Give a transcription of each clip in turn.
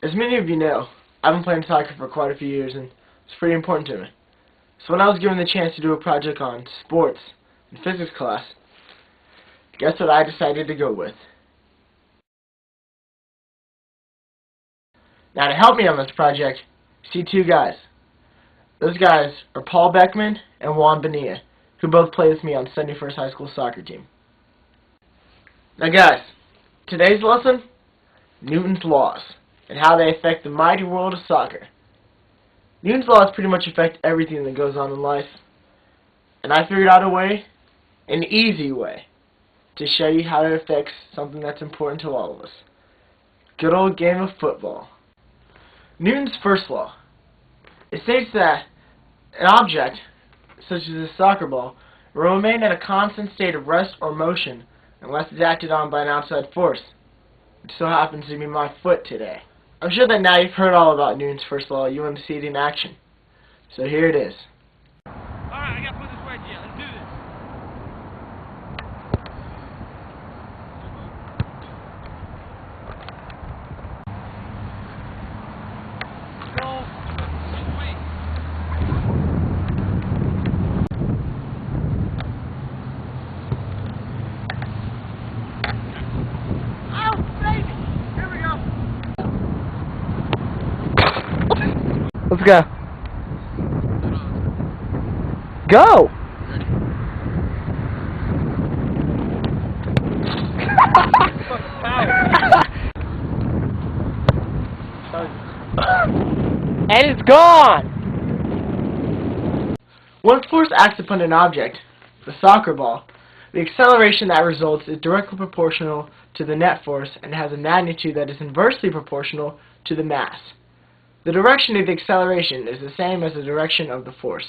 As many of you know, I've been playing soccer for quite a few years and it's pretty important to me. So when I was given the chance to do a project on sports in physics class, guess what I decided to go with? Now to help me on this project, see two guys. Those guys are Paul Beckman and Juan Bonilla, who both play with me on 71st High School soccer team. Now guys, today's lesson, Newton's laws, and how they affect the mighty world of soccer. Newton's laws pretty much affect everything that goes on in life, and I figured out a way, an easy way, to show you how it affects something that's important to all of us. Good old game of football. Newton's first law. It states that an object, such as a soccer ball, will remain in a constant state of rest or motion unless it's acted on by an outside force, which so happens to be my foot today. I'm sure that now you've heard all about Newton's first law, you want to see it in action. So here it is. Alright, I gotta put this wedge in. Let's do this. Go. Wait. Oh, baby! Here we go. Let's go. Go! And it's gone! When force acts upon an object, the soccer ball, the acceleration that results is directly proportional to the net force and has a magnitude that is inversely proportional to the mass. The direction of the acceleration is the same as the direction of the force.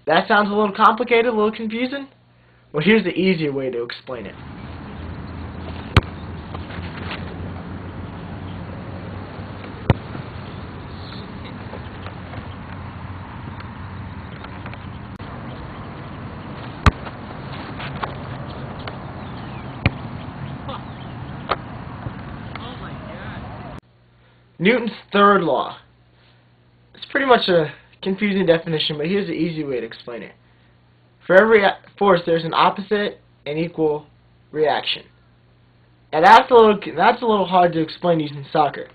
That sounds a little complicated, a little confusing? Well, here's the easier way to explain it. Oh my God. Newton's third law. It's pretty much a confusing definition, but here's the easy way to explain it. For every force, there's an opposite and equal reaction. And that's a little hard to explain using soccer.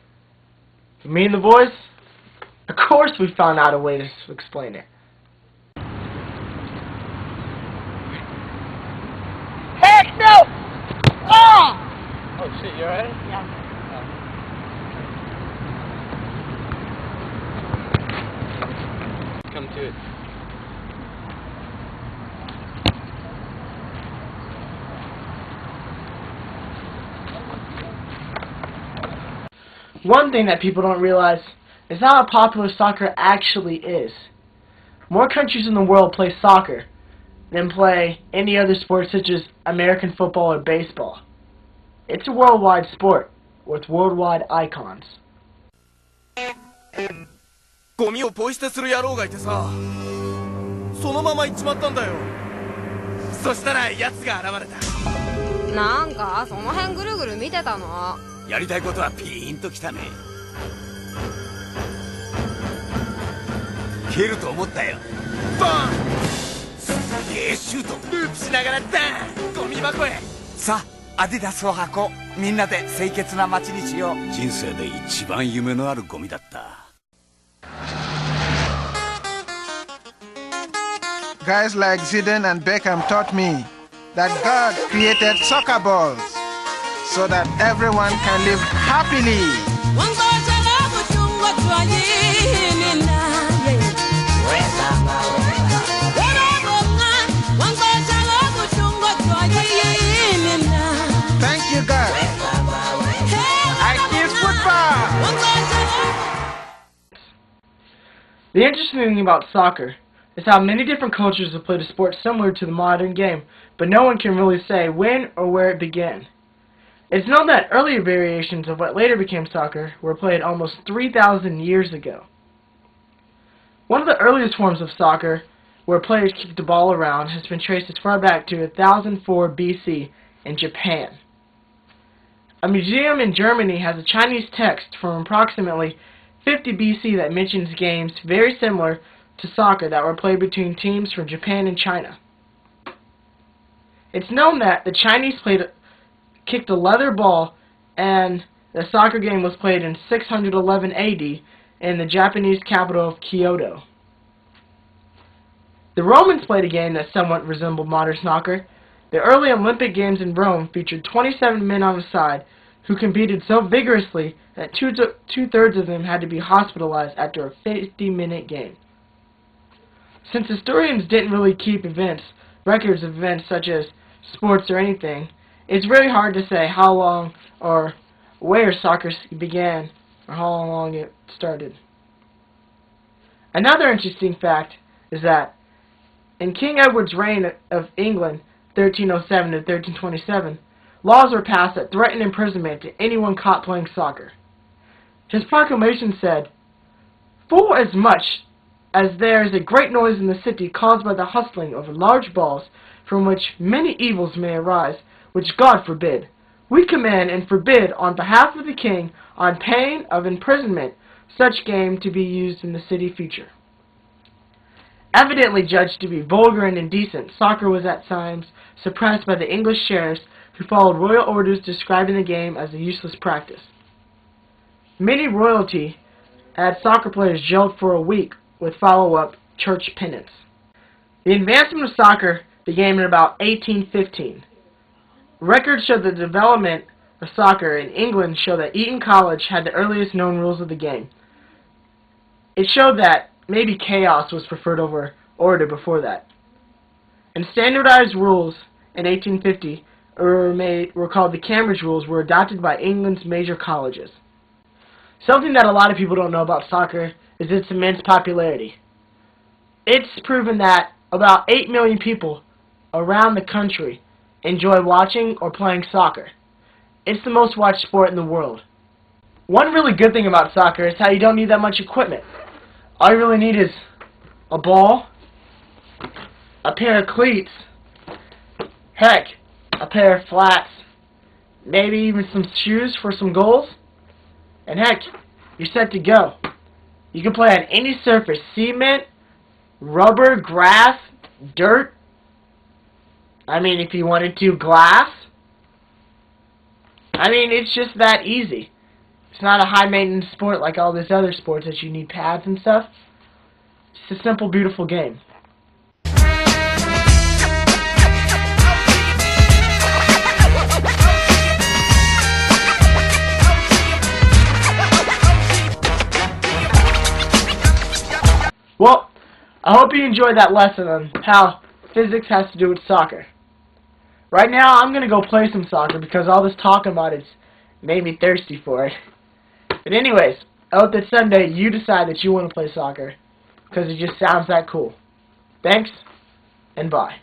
For me and the boys, of course we found out a way to explain it. Heck no! Oh! Oh shit, you alright? Yeah. Come to it. One thing that people don't realize is how popular soccer actually is. More countries in the world play soccer than play any other sport such as American football or baseball. It's a worldwide sport with worldwide icons. ゴミをポイ捨てする野郎がいてさ、そのまま行っちまったんだよ。そしたら奴が現れた。なんかその辺ぐるぐる見てたの。やりたいことはピーンときたね。蹴ると思ったよ。バーン！すげえシュート。ループしながらダーン！ゴミ箱へ。さあ、アディダスを履こう。みんなで清潔な街にしよう。人生で一番夢のあるゴミだった。Guys like Zidane and Beckham taught me that God created soccer balls so that everyone can live happily. Thank you, God. I kiss football. The interesting thing about soccer is how many different cultures have played a sport similar to the modern game, but no one can really say when or where it began. It's known that earlier variations of what later became soccer were played almost 3,000 years ago. One of the earliest forms of soccer, where players kicked the ball around, has been traced as far back to 1004 BC in Japan. A museum in Germany has a Chinese text from approximately 50 BC that mentions games very similar to soccer that were played between teams from Japan and China. It's known that the Chinese kicked a leather ball and the soccer game was played in 611 AD in the Japanese capital of Kyoto. The Romans played a game that somewhat resembled modern soccer. The early Olympic Games in Rome featured 27 men on a side who competed so vigorously that two-thirds of them had to be hospitalized after a 50-minute game. Since historians didn't really keep records of events such as sports or anything, it's very hard to say how long or where soccer began or how long it started. Another interesting fact is that in King Edward's reign of England, 1307 to 1327, laws were passed that threatened imprisonment to anyone caught playing soccer. His proclamation said, "For as much as there is a great noise in the city caused by the hustling of large balls, from which many evils may arise, which God forbid, we command and forbid on behalf of the king, on pain of imprisonment, such game to be used in the city future." Evidently judged to be vulgar and indecent, soccer was at times suppressed by the English sheriffs who followed royal orders describing the game as a useless practice. Many royalty had soccer players jailed for a week with follow-up church penance. The advancement of soccer began in about 1815. Records show the development of soccer in England show that Eton College had the earliest known rules of the game. It showed that maybe chaos was preferred over order before that. And standardized rules in 1850 were called the Cambridge Rules, were adopted by England's major colleges. Something that a lot of people don't know about soccer is its immense popularity. It's proven that about 8 million people around the country enjoy watching or playing soccer. It's the most watched sport in the world. One really good thing about soccer is how you don't need that much equipment. All you really need is a ball, a pair of cleats, heck, a pair of flats, maybe even some shoes for some goals, and heck, you're set to go. You can play on any surface, cement, rubber, grass, dirt, if you wanted to, glass. It's just that easy. It's not a high-maintenance sport like all these other sports that you need pads and stuff. It's a simple, beautiful game. Well, I hope you enjoyed that lesson on how physics has to do with soccer. Right now, I'm going to go play some soccer because all this talking about it's made me thirsty for it. But anyways, I hope that someday you decide that you want to play soccer because it just sounds that cool. Thanks, and bye.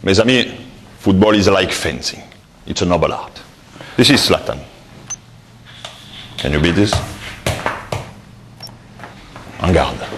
Mes amis, football is like fencing. It's a noble art. This is Zlatan. Can you beat this? En garde.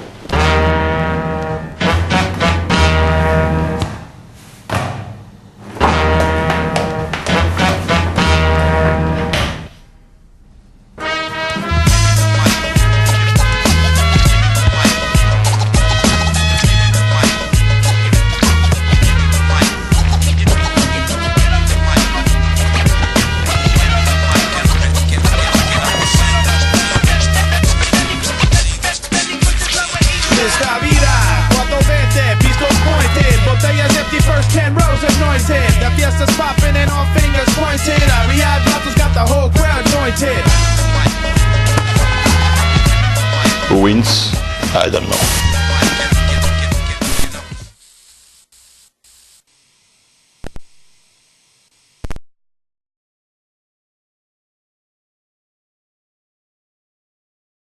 Esta vida, 420, pistols pointed, botellas empty, first 10 rows anointed. The fiesta's popping and all fingers pointed. Arriad Vatos got the whole crowd jointed. Who wins? I don't know.